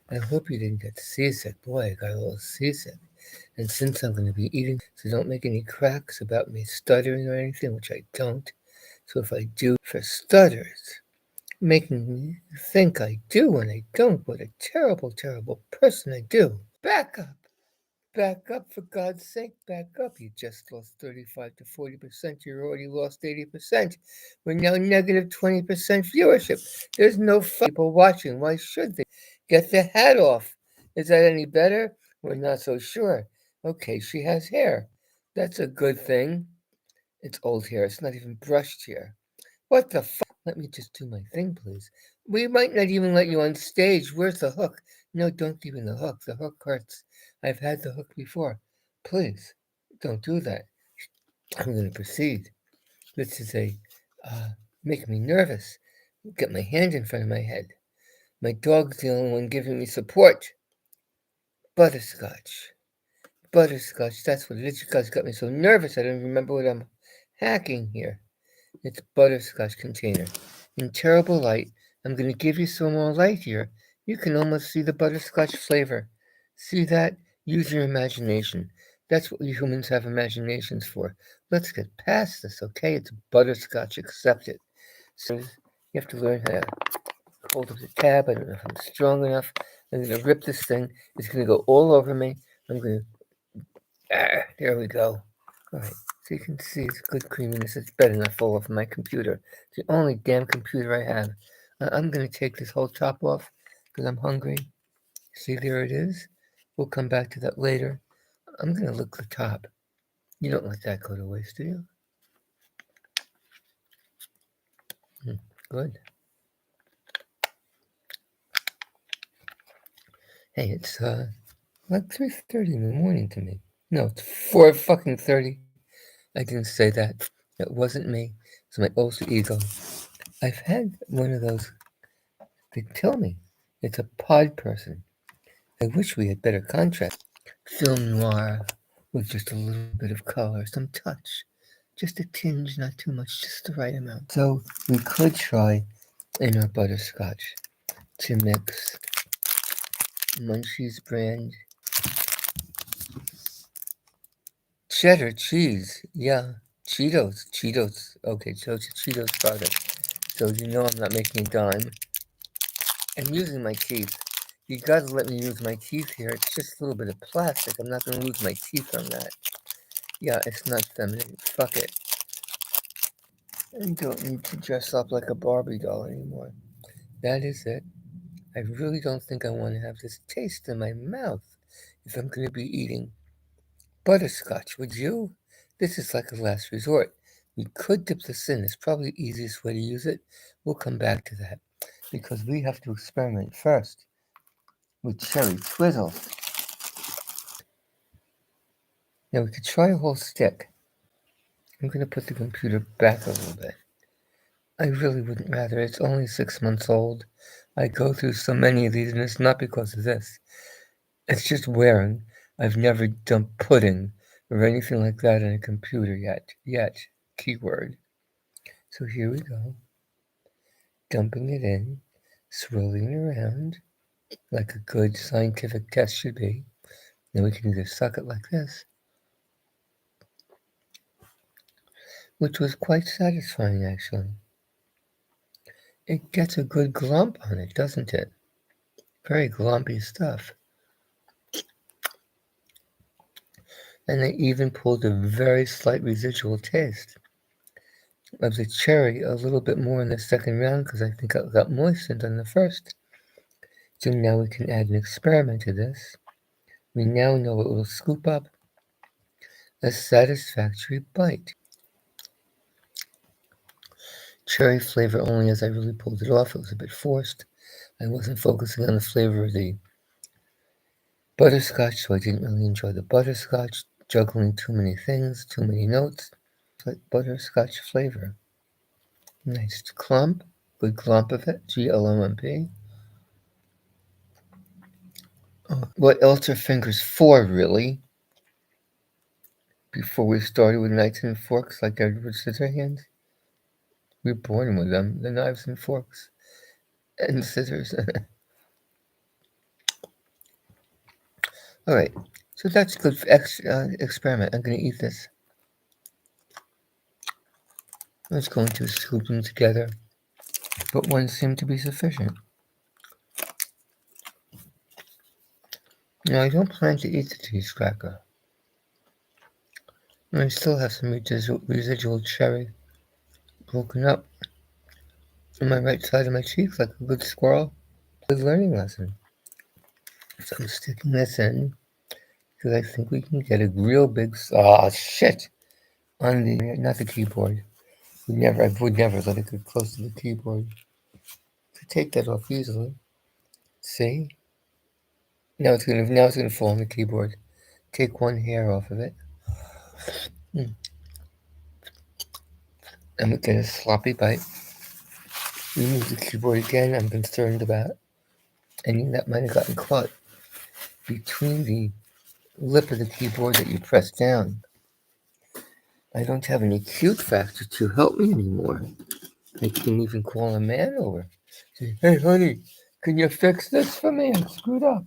I hope you didn't get seasick. Boy, I got a little seasick. And since I'm going to be eating, so don't make any cracks about me stuttering or anything, which I don't. So if I do for stutters, making me think I do when I don't, what a terrible, terrible person I do. Back up. Back up, for God's sake, back up. You just lost 35 to 40%. You already lost 80%. We're now negative 20% viewership. There's no people watching. Why should they? Get the hat off. Is that any better? We're not so sure. Okay, she has hair. That's a good thing. It's old hair. It's not even brushed hair. What the fuck? Let me just do my thing, please. We might not even let you on stage. Where's the hook? No, don't give me the hook. The hook hurts. I've had the hook before. Please, don't do that. I'm going to proceed. This is uh, make me nervous. Get my hand in front of my head. My dog's the only one giving me support. Butterscotch. Butterscotch, that's what it is. You guys got me so nervous I don't remember what I'm hacking here. It's a butterscotch container. In terrible light, I'm going to give you some more light here. You can almost see the butterscotch flavor. See that? Use your imagination. That's what we humans have imaginations for. Let's get past this, okay? It's butterscotch. Accept it. So you have to learn how to hold up the tab. I don't know if I'm strong enough. I'm going to rip this thing. It's going to go all over me. I'm going to... there we go. All right. So you can see it's good creaminess. It's better than I fall off my computer. It's the only damn computer I have. I'm going to take this whole top off because I'm hungry. See, there it is. We'll come back to that later. I'm going to lick the top. You don't let that go to waste, do you? Good. Hey, it's like 3:30 in the morning to me. No, it's 4 fucking 30. I didn't say that. That wasn't me. It's my alter ego. I've had one of those. They tell me it's a pod person. I wish we had better contrast. Film noir with just a little bit of color, some touch. Just a tinge, not too much, just the right amount. So we could try in our butterscotch to mix Munchie's brand cheddar cheese. Yeah, Cheetos. Cheetos. Okay, so it's a Cheetos product. So you know I'm not making a dime. I'm using my teeth. You gotta let me use my teeth here. It's just a little bit of plastic. I'm not gonna lose my teeth on that. Yeah, it's not feminine. Fuck it. I don't need to dress up like a Barbie doll anymore. That is it. I really don't think I want to have this taste in my mouth if I'm going to be eating butterscotch. Would you? This is like a last resort. We could dip this in. It's probably the easiest way to use it. We'll come back to that because we have to experiment first with cherry TWIZZLES. Now we could try a whole stick. I'm going to put the computer back a little bit. I really wouldn't rather. It's only 6 months old. I go through so many of these, and it's not because of this. It's just wearing. I've never done pudding or anything like that on a computer yet. Keyword. So here we go. Dumping it in, swirling it around like a good scientific test should be. Then we can either suck it like this, which was quite satisfying actually. It gets a good glump on it, doesn't it? Very glumpy stuff. And I even pulled a very slight residual taste of the cherry a little bit more in the second round because I think it got moistened on the first. So now we can add an experiment to this. We now know it will scoop up a satisfactory bite. Cherry flavor only as I really pulled it off. It was a bit forced. I wasn't focusing on the flavor of the butterscotch, so I didn't really enjoy the butterscotch. Juggling too many things, too many notes. Like butterscotch flavor. Nice clump, good clump of it. GLMP. Oh, what else are fingers for, really? Before we started with knives and forks like Edward Scissorhands, we were born with them, the knives and forks and scissors. Alright, so that's good for experiment. I'm gonna eat this. Let's go into scoop them together, but one seemed to be sufficient. Now I don't plan to eat the cheese cracker. I still have some residual cherry broken up on my right side of my cheek like a good squirrel. Good learning lesson. So I'm sticking this in because I think we can get a real big shit on the not the keyboard. I would never let it get close to the keyboard. To take that off easily. See? Now it's gonna fall on the keyboard. Take one hair off of it. And we get a sloppy bite. Remove the keyboard again. I'm concerned about any that might have gotten caught between the lip of the keyboard that you press down. I don't have any cute factor to help me anymore. I can't even call a man over. Say, hey, honey, can you fix this for me? I screwed up.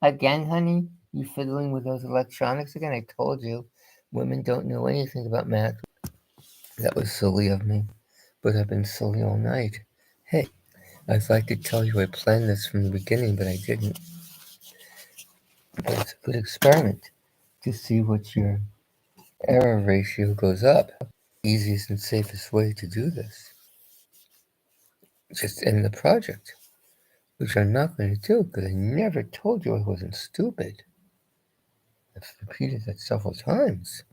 Again, honey? You fiddling with those electronics again? I told you, women don't know anything about math. That was silly of me, but I've been silly all night. Hey, I'd like to tell you I planned this from the beginning, but I didn't. But it's a good experiment to see what your error ratio goes up. Easiest and safest way to do this. Just end the project, which I'm not going to do because I never told you I wasn't stupid. I've repeated that several times,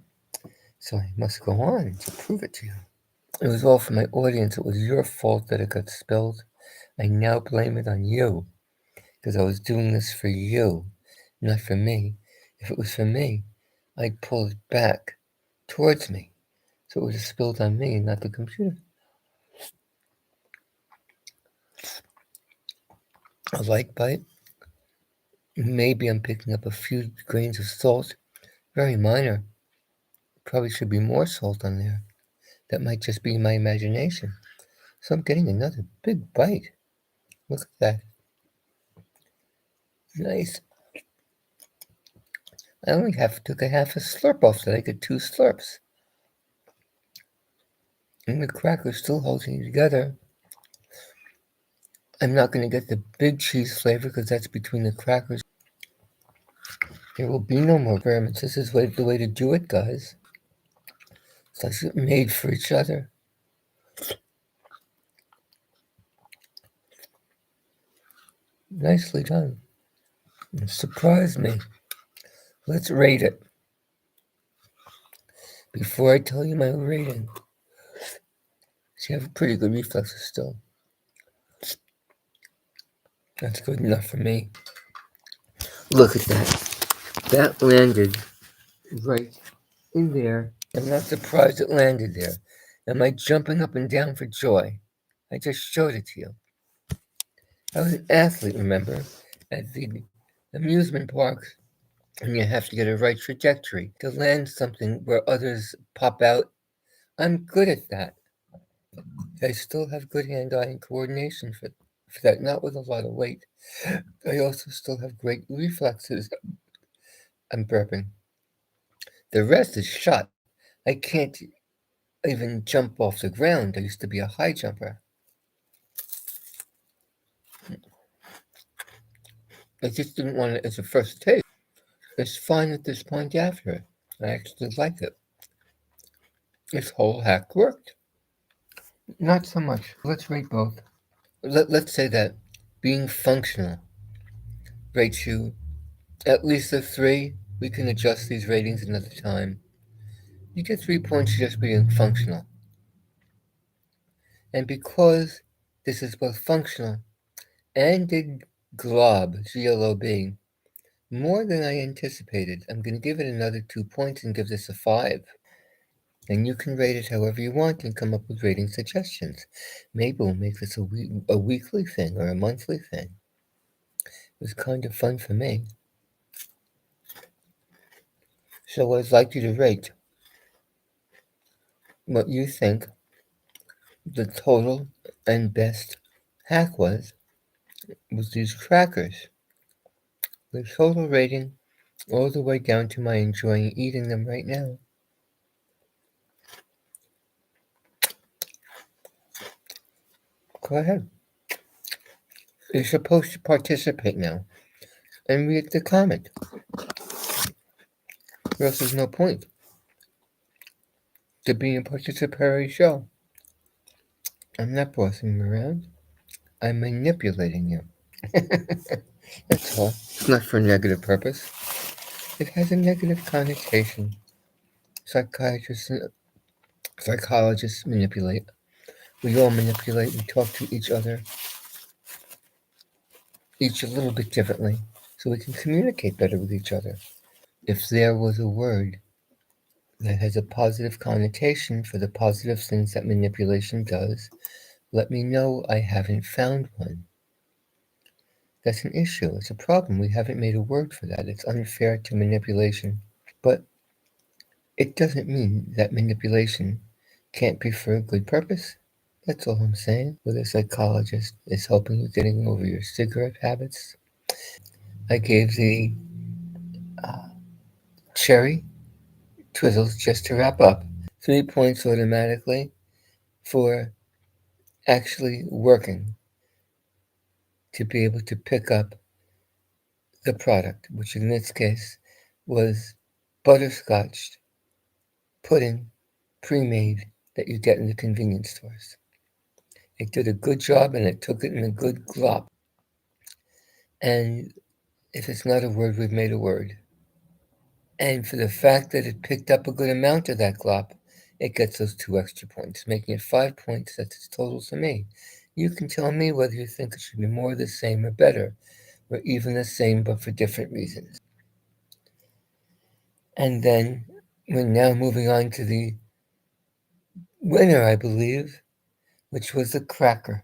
so I must go on to prove it to you. It was all for my audience. It was your fault that it got spilled. I now blame it on you because I was doing this for you, not for me. If it was for me, I'd pull it back towards me so it would have spilled on me and not the computer. A light bite. Maybe I'm picking up a few grains of salt. Very minor. Probably should be more salt on there. That might just be my imagination. So I'm getting another big bite. Look at that. Nice. I only took a half a slurp off that. I get 2 slurps. And the cracker's still holding together. I'm not going to get the big cheese flavor because that's between the crackers. There will be no more experiments. This is the way to do it, guys. It's like made for each other. Nicely done. It surprised me. Let's rate it. Before I tell you my rating, see, I have pretty good reflexes still. That's good enough for me. Look at that. That landed right in there. I'm not surprised it landed there. Am I jumping up and down for joy? I just showed it to you. I was an athlete, remember, at the amusement parks, and you have to get a right trajectory to land something where others pop out. I'm good at that. I still have good hand-eye coordination for that, not with a lot of weight. I also still have great reflexes. I'm burping. The rest is shot. I can't even jump off the ground. I used to be a high jumper. I just didn't want it as a first taste. It's fine at this point after it. I actually like it. This whole hack worked. Not so much. Let's rate both. Let's say that being functional rates you at least a 3. We can adjust these ratings another time. You get 3 points just being functional. And because this is both functional and did glob, G-L-O-B, more than I anticipated, I'm going to give it another 2 points and give this a 5. And you can rate it however you want and come up with rating suggestions. Maybe we'll make this a weekly thing or a monthly thing. It was kind of fun for me. So I'd like you to rate what you think the total and best hack was with these crackers. The total rating all the way down to my enjoying eating them right now. Go ahead. You're supposed to participate now and read the comment, or else there's no point to being a participatory show. I'm not bossing you around. I'm manipulating you. That's all. It's not for a negative purpose. It has a negative connotation. Psychiatrists and psychologists manipulate. We all manipulate. We talk to each other, each a little bit differently, so we can communicate better with each other. If there was a word that has a positive connotation for the positive things that manipulation does, let me know. I haven't found one. That's an issue. It's a problem. We haven't made a word for that. It's unfair to manipulation. But it doesn't mean that manipulation can't be for a good purpose. That's all I'm saying. Whether a psychologist is helping you getting over your cigarette habits. I gave the uh, cherry TWIZZLES just to wrap up 3 points automatically for actually working to be able to pick up the product, which in this case was butterscotch pudding pre-made that you get in the convenience stores. It did a good job and it took it in a good glop. And if it's not a word, we've made a word. And for the fact that it picked up a good amount of that glop, it gets those 2 extra points, making it 5 points. That's its total to me. You can tell me whether you think it should be more, the same, or better, or even the same but for different reasons. And then we're now moving on to the winner, I believe, which was the cracker.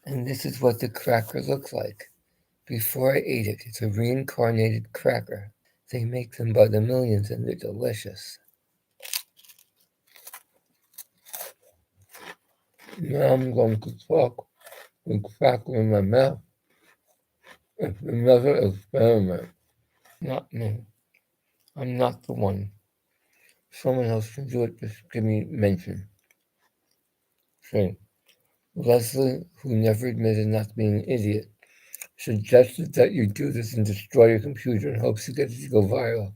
And this is what the cracker looks like. Before I ate it, it's a reincarnated cracker. They make them by the millions and they're delicious. Now I'm going to talk with cracker in my mouth. It's another experiment. Not me. I'm not the one. Someone else can do it, just give me mention. Say, Leslie, who never admitted not being an idiot, suggested that you do this and destroy your computer in hopes to get it to go viral.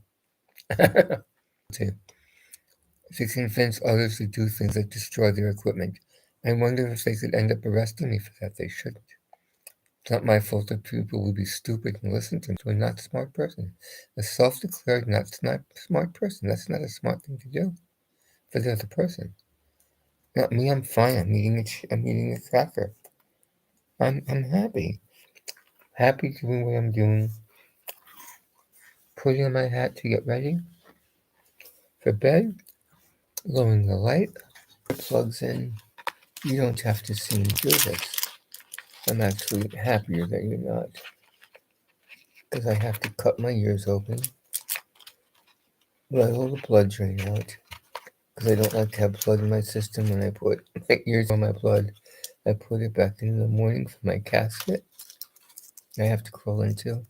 To convince others to do things like destroy their equipment. I wonder if they could end up arresting me for that. They shouldn't. It's not my fault that people would be stupid and listen to me. So I'm not a smart person. A self-declared not smart person. That's not a smart thing to do for the other person. Not me. I'm fine. I'm eating a cracker. I'm happy. Happy doing what I'm doing. Putting on my hat to get ready for bed. Lowering the light. Plugs in. You don't have to see me do this. I'm actually happier that you're not. Because I have to cut my ears open. Let all the blood drain out. Because I don't like to have blood in my system when I put my ears on my blood. I put it back in the morning for my casket. I have to crawl into.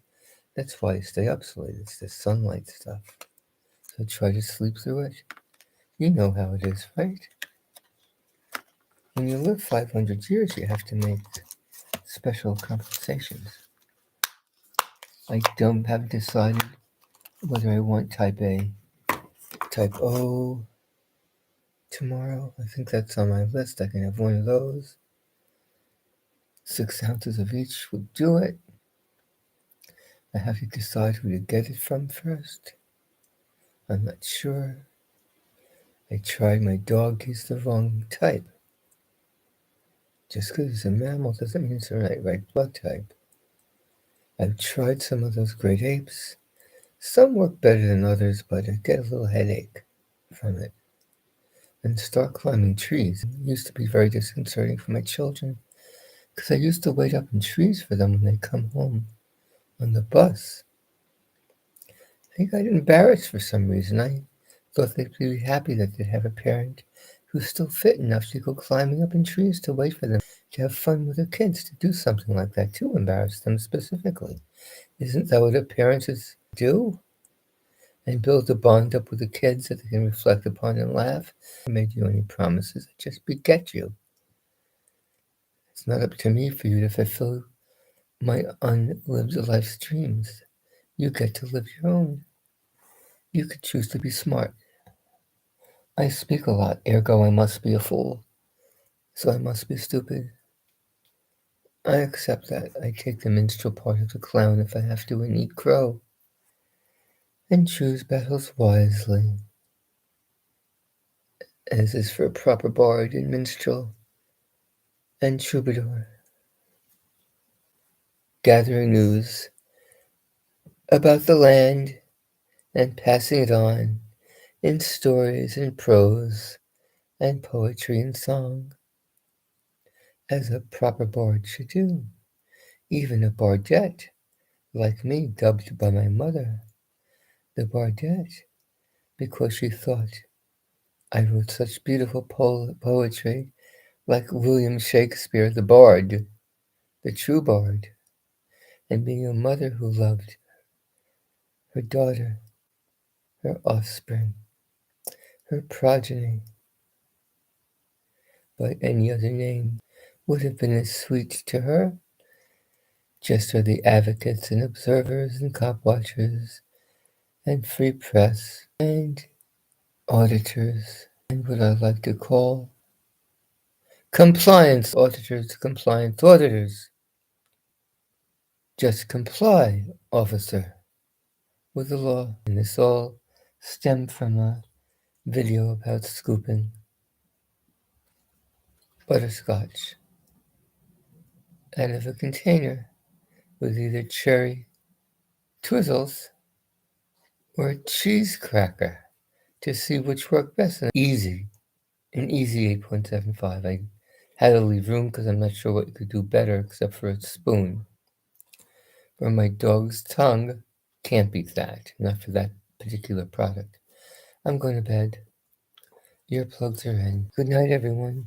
That's why I stay up so late. It's the sunlight stuff. So try to sleep through it. You know how it is, right? When you live 500 years, you have to make special compensations. I haven't decided whether I want type A, type O tomorrow. I think that's on my list. I can have one of those. 6 ounces of each would do it. I have to decide who to get it from first. I'm not sure. I tried my dog. He's the wrong type. Just because it's a mammal doesn't mean it's the right blood type. I've tried some of those great apes. Some work better than others, but I get a little headache from it. And start climbing trees. It used to be very disconcerting for my children because I used to wait up in trees for them when they come home on the bus. I think I'd embarrassed for some reason. I thought they'd be happy that they'd have a parent who's still fit enough to go climbing up in trees to wait for them, to have fun with their kids, to do something like that, to embarrass them specifically. Isn't that what appearances do? and build a bond up with the kids that they can reflect upon and laugh. I made you any promises, I just beget you. It's not up to me for you to fulfill my unlived life's dreams. You get to live your own. You could choose to be smart. I speak a lot, ergo I must be a fool. So I must be stupid. I accept that. I take the minstrel part of the clown if I have to and eat crow. And choose battles wisely, as is for a proper bard and minstrel and troubadour. Gathering news about the land and passing it on in stories and prose and poetry and song, as a proper bard should do. Even a bardette, like me, dubbed by my mother the bardette, because she thought I wrote such beautiful poetry, like William Shakespeare, the bard, the true bard, and being a mother who loved her daughter, her offspring, her progeny, by any other name, would have been as sweet to her. Just are the advocates and observers and cop watchers and free press and auditors and what I like to call compliance auditors. Just comply, officer, with the law. And this all stemmed from a video about scooping butterscotch out of a container with either cherry TWIZZLES or a cheese cracker to see which worked best. And an easy 8.75. I had to leave room because I'm not sure what you could do better except for a spoon. Or my dog's tongue can't beat that, not for that particular product. I'm going to bed. Earplugs are in. Good night, everyone.